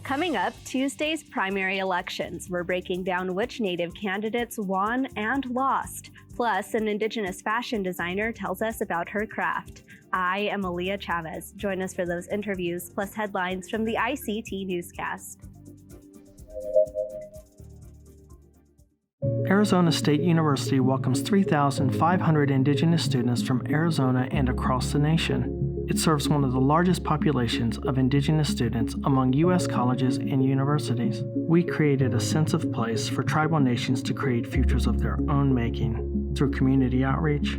Coming up, Tuesday's primary elections. We're breaking down which Native candidates won and lost. Plus, an Indigenous fashion designer tells us about her craft. I am Aaliyah Chavez. Join us for those interviews, plus headlines from the ICT Newscast. Arizona State University welcomes 3,500 Indigenous students from Arizona and across the nation. It serves one of the largest populations of Indigenous students among U.S. colleges and universities. We created a sense of place for tribal nations to create futures of their own making through community outreach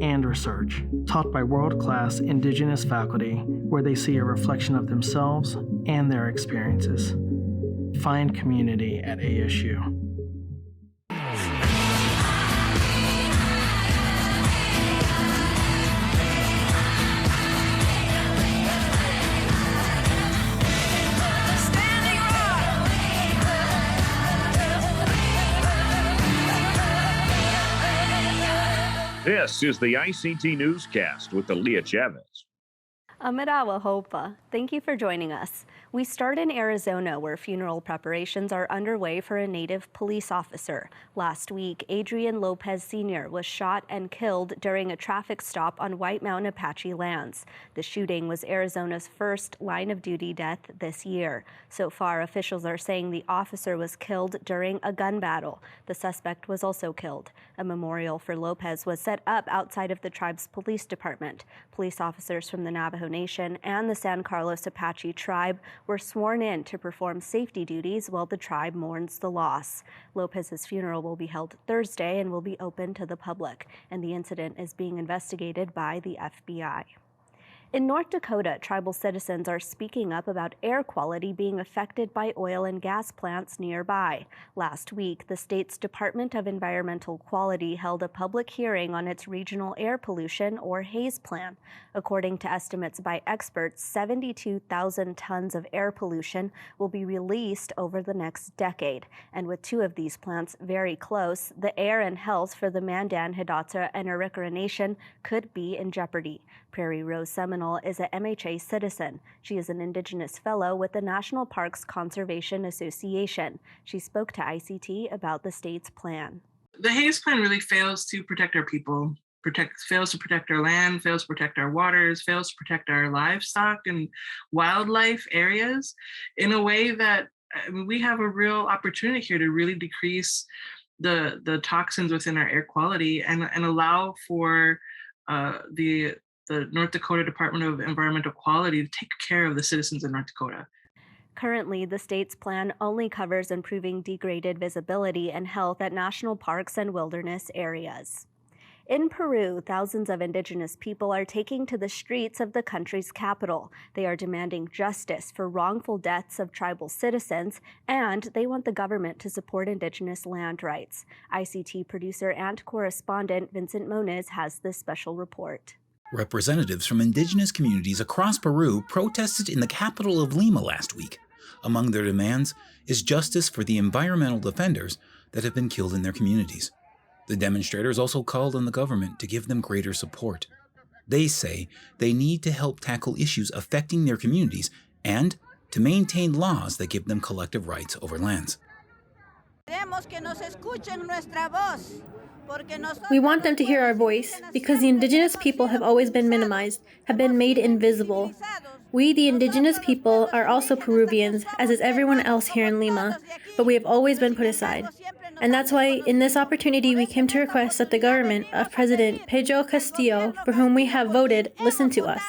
and research, taught by world-class Indigenous faculty where they see a reflection of themselves and their experiences. Find community at ASU. This is the ICT Newscast with Aaliyah Chavez. Amirawa Hopa, thank you for joining us. We start in Arizona, where funeral preparations are underway for a Native police officer. Last week, Adrian Lopez Sr. was shot and killed during a traffic stop on White Mountain Apache lands. The shooting was Arizona's first line-of-duty death this year. So far, officials are saying the officer was killed during a gun battle. The suspect was also killed. A memorial for Lopez was set up outside of the tribe's police department. Police officers from the Navajo Nation and the San Carlos Apache tribe were sworn in to perform safety duties while the tribe mourns the loss. Lopez's funeral will be held Thursday and will be open to the public, and the incident is being investigated by the FBI. In North Dakota, tribal citizens are speaking up about air quality being affected by oil and gas plants nearby. Last week, the state's Department of Environmental Quality held a public hearing on its regional air pollution or haze plan. According to estimates by experts, 72,000 tons of air pollution will be released over the next decade. And with two of these plants very close, the air and health for the Mandan, Hidatsa, and Arikara Nation could be in jeopardy. Prairie Rose Seminole is a MHA citizen. She is an Indigenous fellow with the National Parks Conservation Association. She spoke to ICT about the state's plan. The haze plan really fails to protect our people, fails to protect our land, fails to protect our waters, fails to protect our livestock and wildlife areas in a way that we have a real opportunity here to really decrease the toxins within our air quality and allow for the North Dakota Department of Environmental Quality to take care of the citizens of North Dakota. Currently, the state's plan only covers improving degraded visibility and health at national parks and wilderness areas. In Peru, thousands of Indigenous people are taking to the streets of the country's capital. They are demanding justice for wrongful deaths of tribal citizens, and they want the government to support Indigenous land rights. ICT producer and correspondent Vincent Moniz has this special report. Representatives from Indigenous communities across Peru protested in the capital of Lima last week. Among their demands is justice for the environmental defenders that have been killed in their communities. The demonstrators also called on the government to give them greater support. They say they need to help tackle issues affecting their communities and to maintain laws that give them collective rights over lands. We want them to hear our voice because the Indigenous people have always been minimized, have been made invisible. We, the Indigenous people, are also Peruvians, as is everyone else here in Lima, but we have always been put aside. And that's why, in this opportunity, we came to request that the government of President Pedro Castillo, for whom we have voted, listen to us.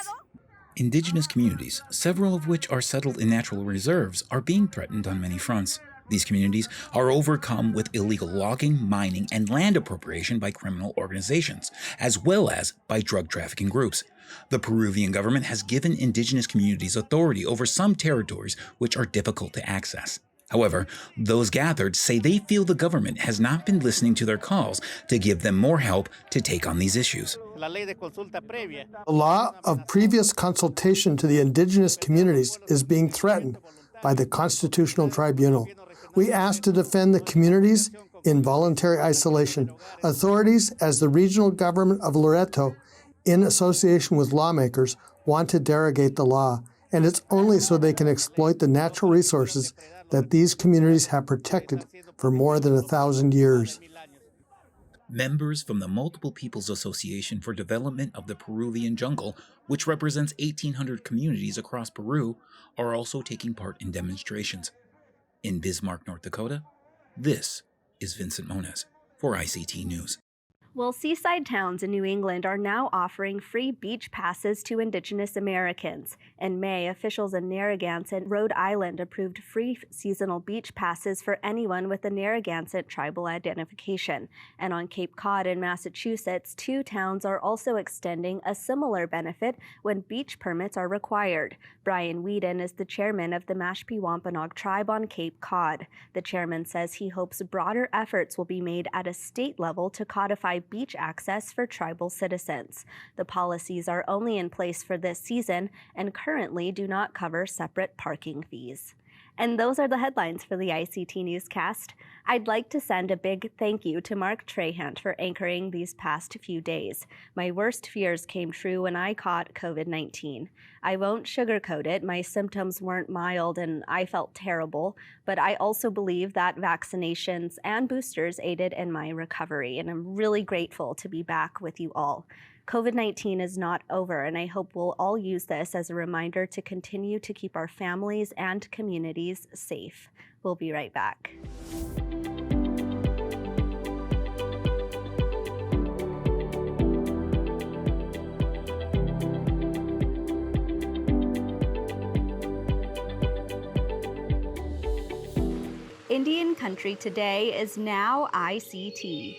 Indigenous communities, several of which are settled in natural reserves, are being threatened on many fronts. These communities are overcome with illegal logging, mining, and land appropriation by criminal organizations, as well as by drug trafficking groups. The Peruvian government has given Indigenous communities authority over some territories which are difficult to access. However, those gathered say they feel the government has not been listening to their calls to give them more help to take on these issues. The law of previous consultation to the Indigenous communities is being threatened by the Constitutional Tribunal. We ask to defend the communities in voluntary isolation. Authorities, as the regional government of Loreto, in association with lawmakers, want to derogate the law and it's only so they can exploit the natural resources that these communities have protected for more than 1,000 years. Members from the Multiple Peoples Association for Development of the Peruvian Jungle, which represents 1,800 communities across Peru, are also taking part in demonstrations. In Bismarck, North Dakota, this is Vincent Moniz for ICT News. Well, seaside towns in New England are now offering free beach passes to Indigenous Americans. In May, officials in Narragansett, Rhode Island approved free seasonal beach passes for anyone with a Narragansett tribal identification. And on Cape Cod in Massachusetts, 2 towns are also extending a similar benefit when beach permits are required. Brian Whedon is the chairman of the Mashpee Wampanoag tribe on Cape Cod. The chairman says he hopes broader efforts will be made at a state level to codify beach access for tribal citizens. The policies are only in place for this season and currently do not cover separate parking fees. And those are the headlines for the ICT Newscast. I'd like to send a big thank you to Mark Trahant for anchoring these past few days. My worst fears came true when I caught COVID-19. I won't sugarcoat it. My symptoms weren't mild and I felt terrible, but I also believe that vaccinations and boosters aided in my recovery, and I'm really grateful to be back with you all. COVID-19 is not over, and I hope we'll all use this as a reminder to continue to keep our families and communities safe. We'll be right back. Indian country today is now ICT.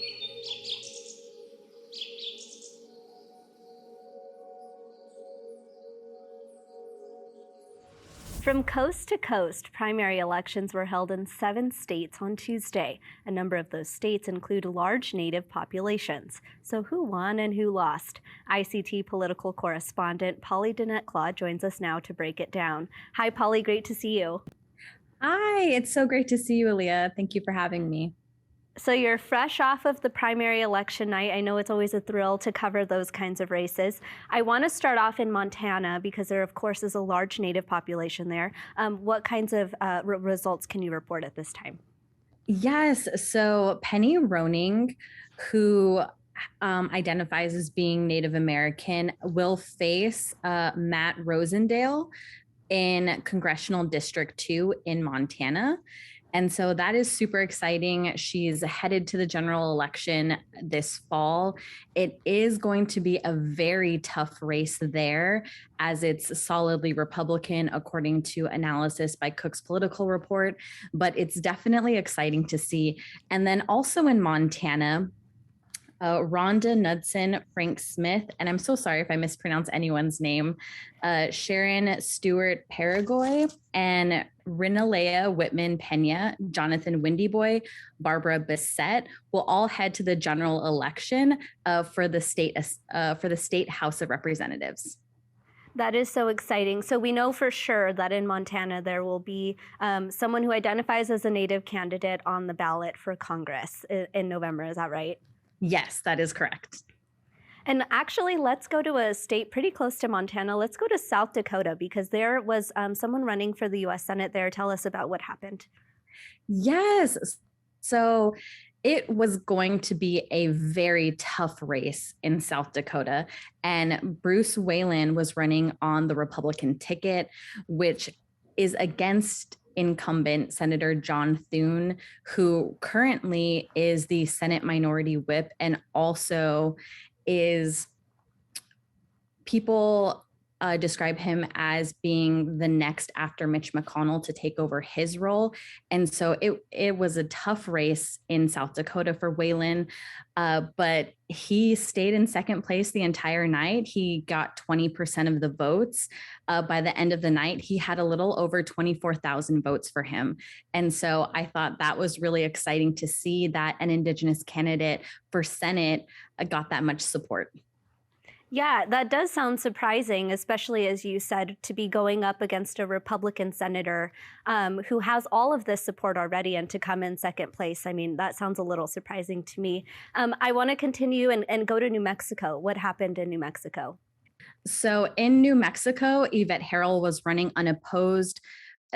From coast to coast, primary elections were held in 7 states on Tuesday. A number of those states include large Native populations. So who won and who lost? ICT political correspondent Polly Danette-Claude joins us now to break it down. Hi, Polly, great to see you. Hi, it's so great to see you, Aaliyah. Thank you for having me. So you're fresh off of the primary election night. I know it's always a thrill to cover those kinds of races. I want to start off in Montana because there, of course, is a large Native population there. What kinds of results can you report at this time? Yes, so Penny Roning, who identifies as being Native American, will face Matt Rosendale in Congressional District 2 in Montana. And so that is super exciting. She's headed to the general election this fall. It is going to be a very tough race there, as it's solidly Republican, according to analysis by Cook's Political Report. But it's definitely exciting to see. And then also in Montana, Rhonda Knudsen, Frank Smith, and I'm so sorry if I mispronounce anyone's name, Sharon Stewart Paragoy, and Rinalea Whitman Pena, Jonathan Windyboy, Barbara Bissett will all head to the general election for the state House of Representatives. That is so exciting. So we know for sure that in Montana there will be someone who identifies as a Native candidate on the ballot for Congress in November. Is that right? Yes, that is correct. And actually, let's go to a state pretty close to Montana. Let's go to South Dakota because there was someone running for the U.S. Senate there. Tell us about what happened. Yes. So it was going to be a very tough race in South Dakota. And Bruce Whalen was running on the Republican ticket, which is against incumbent Senator John Thune, who currently is the Senate Minority Whip and also is, people describe him as being the next after Mitch McConnell to take over his role. And so it was a tough race in South Dakota for Whalen, but he stayed in second place the entire night. He got 20% of the votes. By the end of the night, he had a little over 24,000 votes for him. And so I thought that was really exciting to see that an Indigenous candidate for Senate got that much support. Yeah, that does sound surprising, especially as you said, to be going up against a Republican senator who has all of this support already and to come in second place. I mean, that sounds a little surprising to me. I want to continue and go to New Mexico. What happened in New Mexico? So in New Mexico, Yvette Harrell was running unopposed.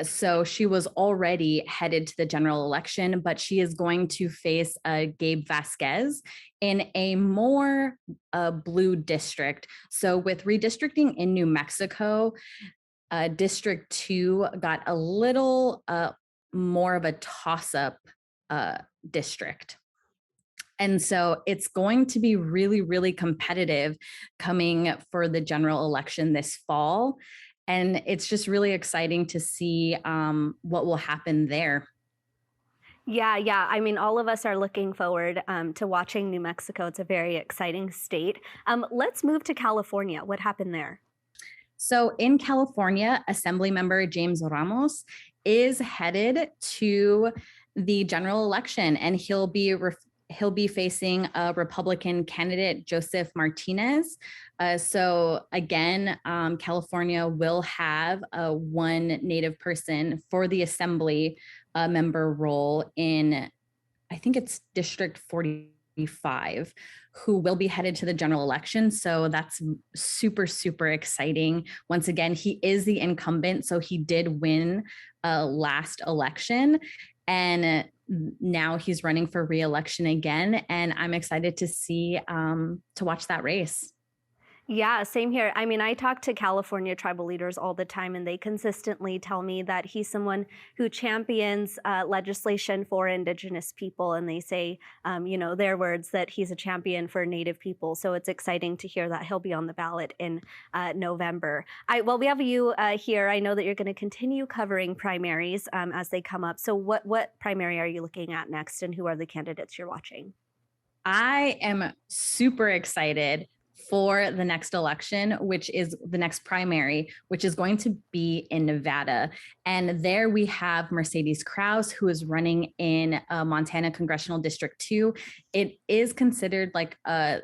So she was already headed to the general election, but she is going to face Gabe Vasquez in a more blue district. So with redistricting in New Mexico, District 2 got a little more of a toss-up district. And so it's going to be really, really competitive coming for the general election this fall. And it's just really exciting to see what will happen there. Yeah. I mean, all of us are looking forward to watching New Mexico. It's a very exciting state. Let's move to California. What happened there? So in California, Assemblymember James Ramos is headed to the general election, and he'll be facing a Republican candidate, Joseph Martinez. So again, California will have one Native person for the Assembly member role in, I think it's District 45, who will be headed to the general election. So that's super, super exciting. Once again, he is the incumbent, so he did win last election. And now he's running for re-election again. And I'm excited to see, to watch that race. Yeah, same here. I mean, I talk to California tribal leaders all the time, and they consistently tell me that he's someone who champions legislation for Indigenous people. And they say, their words, that he's a champion for Native people. So it's exciting to hear that he'll be on the ballot in November. We have you here. I know that you're going to continue covering primaries as they come up. So what primary are you looking at next, and who are the candidates you're watching? I am super excited for the next election, which is the next primary, which is going to be in Nevada. And there we have Mercedes Krause, who is running in Montana Congressional District 2. It is considered like a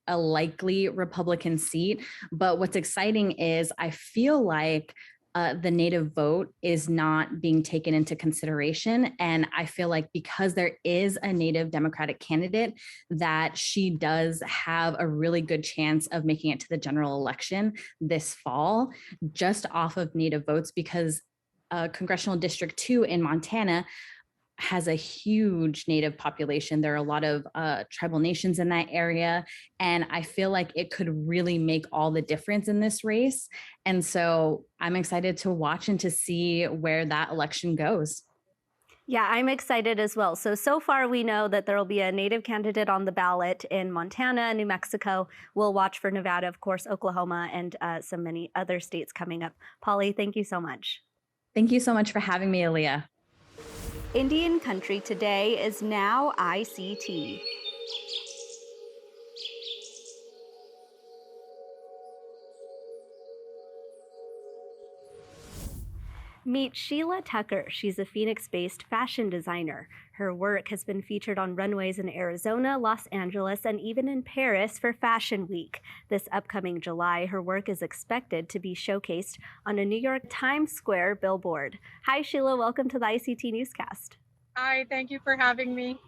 likely Republican seat. But what's exciting is I feel like the Native vote is not being taken into consideration. And I feel like because there is a Native Democratic candidate, that she does have a really good chance of making it to the general election this fall, just off of Native votes, because Congressional District 2 in Montana has a huge Native population. There are a lot of tribal nations in that area. And I feel like it could really make all the difference in this race. And so I'm excited to watch and to see where that election goes. Yeah, I'm excited as well. So far we know that there will be a Native candidate on the ballot in Montana, New Mexico. We'll watch for Nevada, of course, Oklahoma, and so many other states coming up. Polly, thank you so much. Thank you so much for having me, Aaliyah. Indian Country Today is now ICT. Meet Sheila Tucker. She's a Phoenix-based fashion designer. Her work has been featured on runways in Arizona, Los Angeles, and even in Paris for Fashion Week. This upcoming July, her work is expected to be showcased on a New York Times Square billboard. Hi, Sheila. Welcome to the ICT Newscast. Hi, thank you for having me.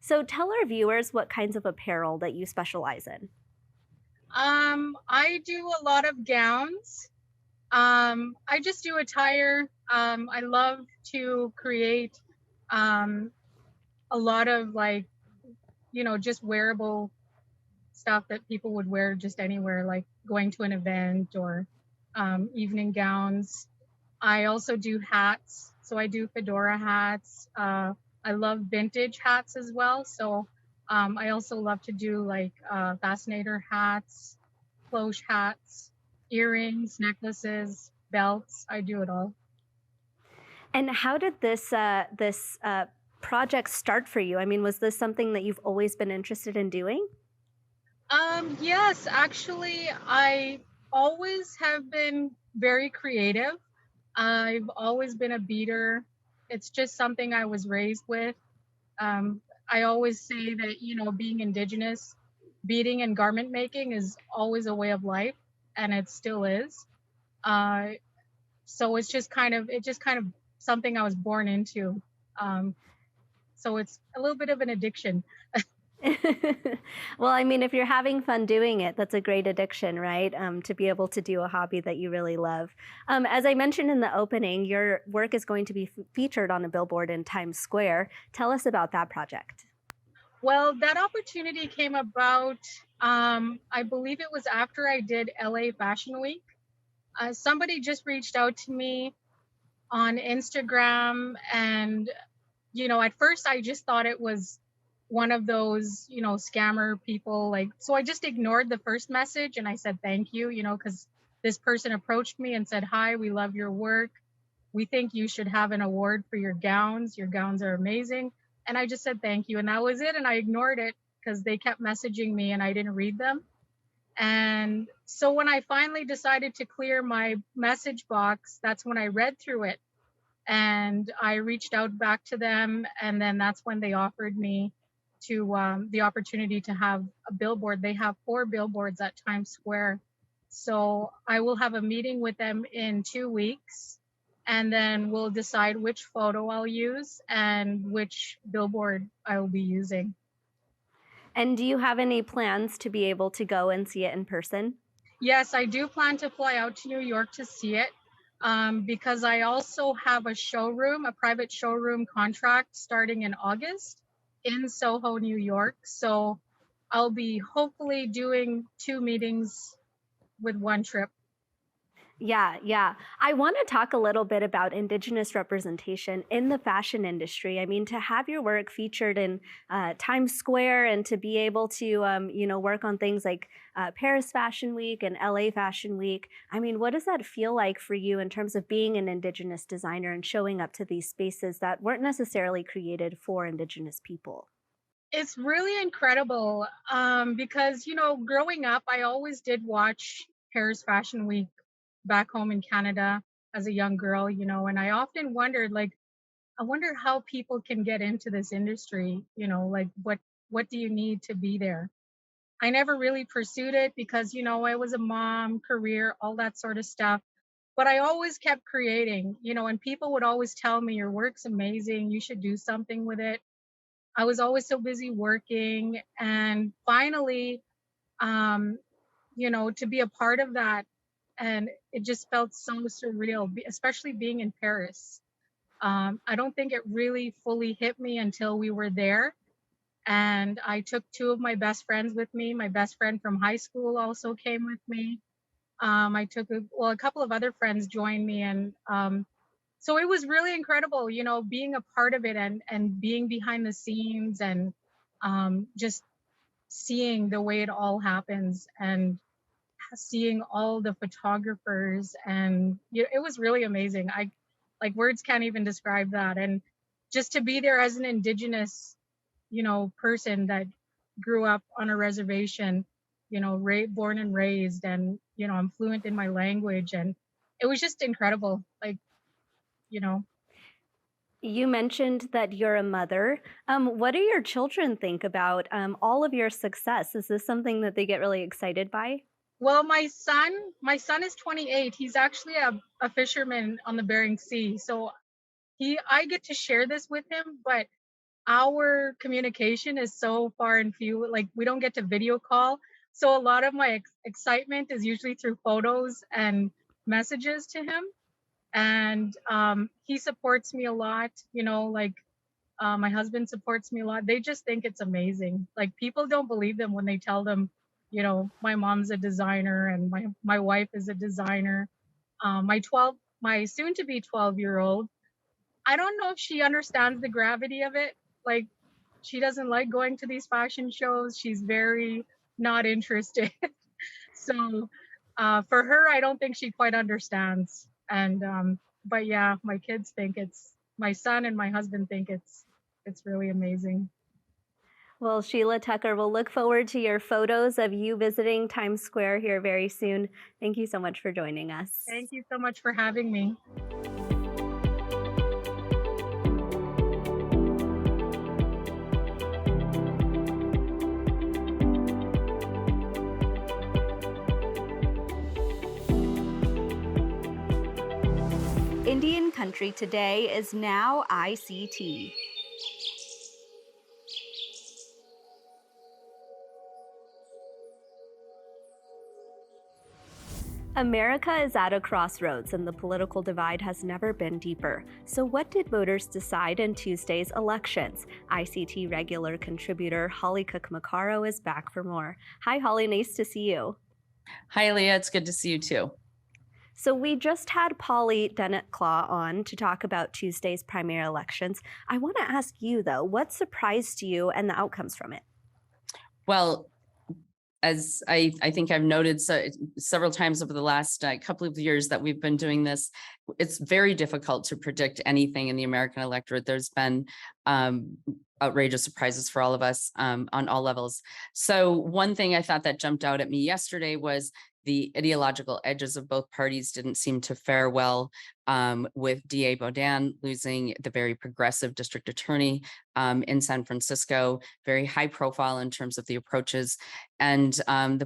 So tell our viewers what kinds of apparel that you specialize in. I do a lot of gowns. I just do attire. I love to create a lot of just wearable stuff that people would wear just anywhere, like going to an event or evening gowns. I also do hats. So I do fedora hats. I love vintage hats as well. So I also love to do like fascinator hats, cloche hats, earrings, necklaces, belts. I do it all. And how did this project start for you? I mean, was this something that you've always been interested in doing? Yes, actually, I always have been very creative. I've always been a beater. It's just something I was raised with. I always say that, being Indigenous, beading and garment making is always a way of life, and it still is. So it's just kind of something I was born into. So it's a little bit of an addiction. Well, I mean, if you're having fun doing it, that's a great addiction, right? To be able to do a hobby that you really love. As I mentioned in the opening, your work is going to be featured on a billboard in Times Square. Tell us about that project. Well, that opportunity came about, I believe it was after I did LA Fashion Week. Somebody just reached out to me on Instagram, and at first I just thought it was one of those, scammer people. Like, so I just ignored the first message and I said thank you, because this person approached me and said, "Hi, we love your work. We think you should have an award for your gowns. Your gowns are amazing." And I just said thank you, and that was it. And I ignored it because they kept messaging me and I didn't read them. And so when I finally decided to clear my message box, that's when I read through it and I reached out back to them. And then that's when they offered me the opportunity to have a billboard. They have 4 billboards at Times Square. So I will have a meeting with them in 2 weeks, and then we'll decide which photo I'll use and which billboard I will be using. And do you have any plans to be able to go and see it in person? Yes, I do plan to fly out to New York to see it, because I also have a private showroom contract starting in August in Soho, New York. So I'll be hopefully doing 2 meetings with 1 trip. Yeah. I want to talk a little bit about Indigenous representation in the fashion industry. I mean, to have your work featured in Times Square and to be able to, work on things like Paris Fashion Week and LA Fashion Week. I mean, what does that feel like for you in terms of being an Indigenous designer and showing up to these spaces that weren't necessarily created for Indigenous people? It's really incredible, because, growing up, I always did watch Paris Fashion Week back home in Canada as a young girl, and I often wondered, like, I wonder how people can get into this industry, like what do you need to be there? I never really pursued it because, I was a mom, career, all that sort of stuff. But I always kept creating, and people would always tell me, "Your work's amazing, you should do something with it." I was always so busy working. And finally, um, to be a part of that, and it just felt so surreal, especially being in Paris. I don't think it really fully hit me until we were there. And I took 2 of my best friends with me. My best friend from high school also came with me. I took a couple of other friends joined me, and so it was really incredible, being a part of it and being behind the scenes, and just seeing the way it all happens and seeing all the photographers. And it was really amazing. I like, words can't even describe that. And just to be there as an Indigenous, person that grew up on a reservation, born and raised, and I'm fluent in my language, and it was just incredible. Like, you know You mentioned that you're a mother. What do your children think about all of your success? Is this something that they get really excited by? well, my son is 28. He's actually a fisherman on the Bering Sea. So I get to share this with him, but our communication is so far and few. Like, we don't get to video call. So a lot of my excitement is usually through photos and messages to him. And he supports me a lot, like, my husband supports me a lot. They just think it's amazing. Like, people don't believe them when they tell them, my mom's a designer and my wife is a designer. My soon to be 12-year-old, I don't know if she understands the gravity of it. Like, she doesn't like going to these fashion shows. She's very not interested. So for her, I don't think she quite understands. And but yeah, my son and my husband think it's really amazing. Well, Sheila Tucker, we'll look forward to your photos of you visiting Times Square here very soon. Thank you so much for joining us. Thank you so much for having me. Indian country today is now ICT. America is at a crossroads and the political divide has never been deeper. So what did voters decide in Tuesday's elections? ICT regular contributor Holly Cook-Macaro is back for more. Hi, Holly, nice to see you. Hi, Leah. It's good to see you too. So we just had Polly Dennett-Claw on to talk about Tuesday's primary elections. I want to ask you, though, what surprised you and the outcomes from it? Well, as I think I've noted several times over the last couple of years that we've been doing this, it's very difficult to predict anything in the American electorate. There's been outrageous surprises for all of us on all levels. So one thing I thought that jumped out at me yesterday was the ideological edges of both parties didn't seem to fare well, with DA Boudin losing the very progressive district attorney in San Francisco, very high profile in terms of the approaches, and the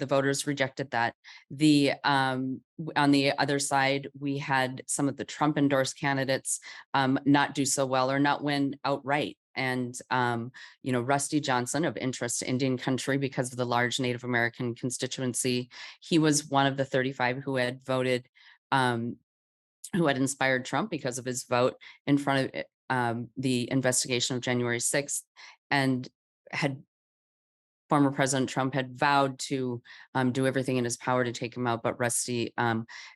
voters rejected that. On the other side, we had some of the Trump endorsed candidates not do so well or not win outright. And, Rusty Johnson of Interest to Indian Country, because of the large Native American constituency, he was one of the 35 who had voted, who had inspired Trump because of his vote in front of the investigation of January 6th, and former President Trump had vowed to do everything in his power to take him out, but Rusty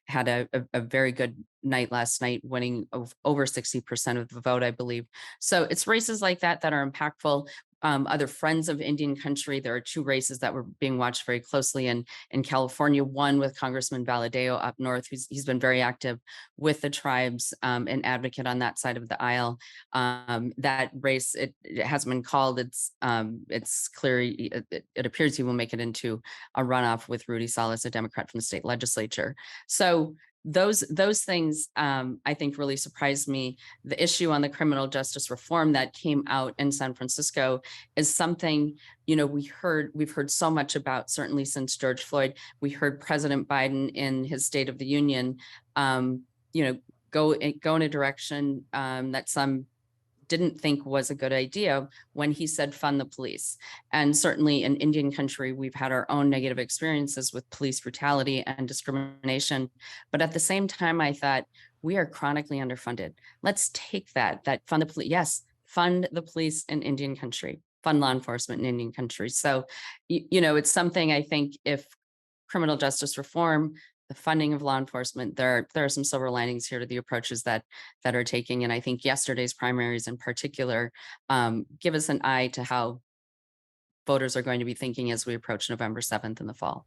had a very good night last night, winning over 60% of the vote, I believe. So it's races like that that are impactful. Other friends of Indian Country, there are two races that were being watched very closely in California, one with Congressman Valadao up north, he's been very active with the tribes, and advocate on that side of the aisle. That race, it hasn't been called. It's clear, it appears he will make it into a runoff with Rudy Salas, a Democrat from the state legislature. So those things, I think, really surprised me. The issue on the criminal justice reform that came out in San Francisco is something, we've heard so much about, certainly since George Floyd. We heard President Biden in his State of the Union, go in a direction that some didn't think was a good idea when he said fund the police. And certainly in Indian Country, we've had our own negative experiences with police brutality and discrimination. But at the same time, I thought, we are chronically underfunded. Let's take that fund the police. Yes, fund the police in Indian Country, fund law enforcement in Indian Country. So, it's something I think, if criminal justice reform, the funding of law enforcement, there are some silver linings here to the approaches that are taking. And I think yesterday's primaries in particular give us an eye to how voters are going to be thinking as we approach November 7th in the fall.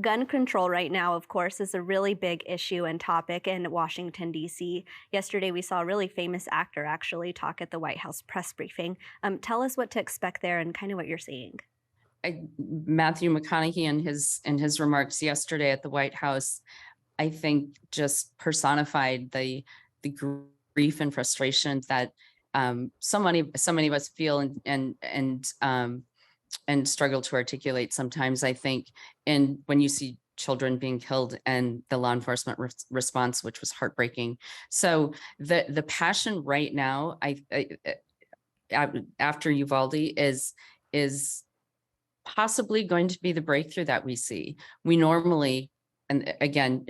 Gun control right now, of course, is a really big issue and topic in Washington, D.C. Yesterday, we saw a really famous actor actually talk at the White House press briefing. Tell us what to expect there and kind of what you're seeing. Matthew McConaughey in his remarks yesterday at the White House, I think, just personified the grief and frustration that so many of us feel and struggle to articulate sometimes. I think, and when you see children being killed and the law enforcement response, which was heartbreaking. So the passion right now, after Uvalde, is possibly going to be the breakthrough that we see. We normally, and again,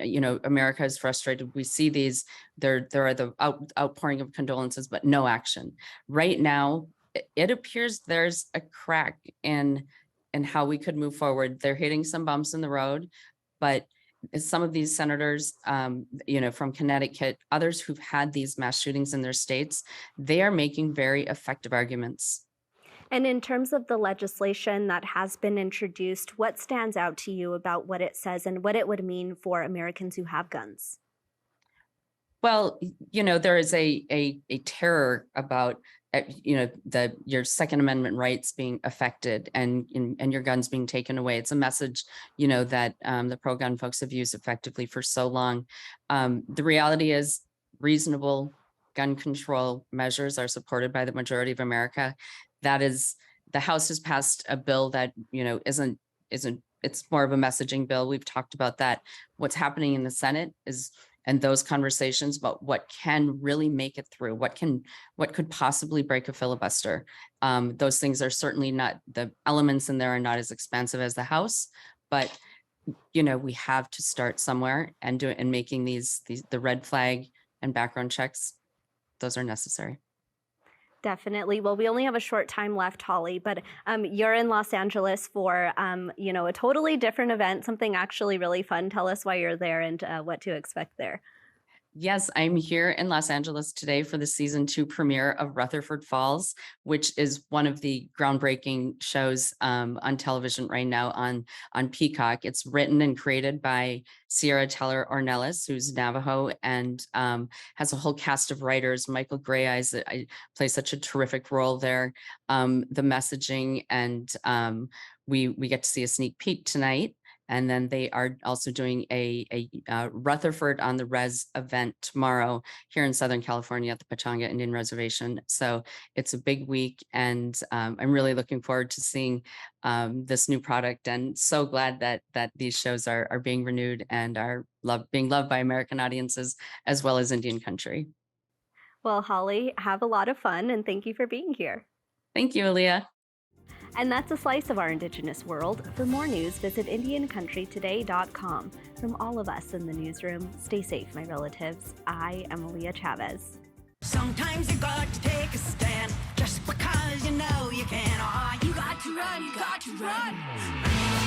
America is frustrated. We see these, there are the outpouring of condolences, but no action. Right now, it appears there's a crack in how we could move forward. They're hitting some bumps in the road, but some of these senators, from Connecticut, others who've had these mass shootings in their states, they are making very effective arguments. And in terms of the legislation that has been introduced, what stands out to you about what it says and what it would mean for Americans who have guns? Well, there is a terror about, your Second Amendment rights being affected and your guns being taken away. It's a message, that the pro-gun folks have used effectively for so long. The reality is, reasonable gun control measures are supported by the majority of America. That is, the House has passed a bill that, isn't, it's more of a messaging bill. We've talked about that. What's happening in the Senate and those conversations about what can really make it through, what could possibly break a filibuster. Those things are certainly not, the elements in there are not as expansive as the House, but we have to start somewhere, and making these the red flag and background checks, those are necessary. Definitely. Well, we only have a short time left, Holly, but you're in Los Angeles for, a totally different event, something actually really fun. Tell us why you're there and what to expect there. Yes, I'm here in Los Angeles today for the season 2 premiere of Rutherford Falls, which is one of the groundbreaking shows on television right now on Peacock. It's written and created by Sierra Teller Ornelas, who's Navajo, and has a whole cast of writers. Michael Greyeyes, I play such a terrific role there. The messaging, and we get to see a sneak peek tonight. And then they are also doing a Rutherford on the Res event tomorrow here in Southern California at the Pechanga Indian Reservation. So it's a big week, and I'm really looking forward to seeing this new product, and so glad that these shows are being renewed and are being loved by American audiences as well as Indian country. Well, Holly, have a lot of fun, and thank you for being here. Thank you, Aaliyah. And that's a slice of our Indigenous world. For more news, visit IndianCountryToday.com. From all of us in the newsroom, stay safe, my relatives. I am Aaliyah Chavez. Sometimes you got to take a stand just because you know you can. Oh, you got to run, you got to run.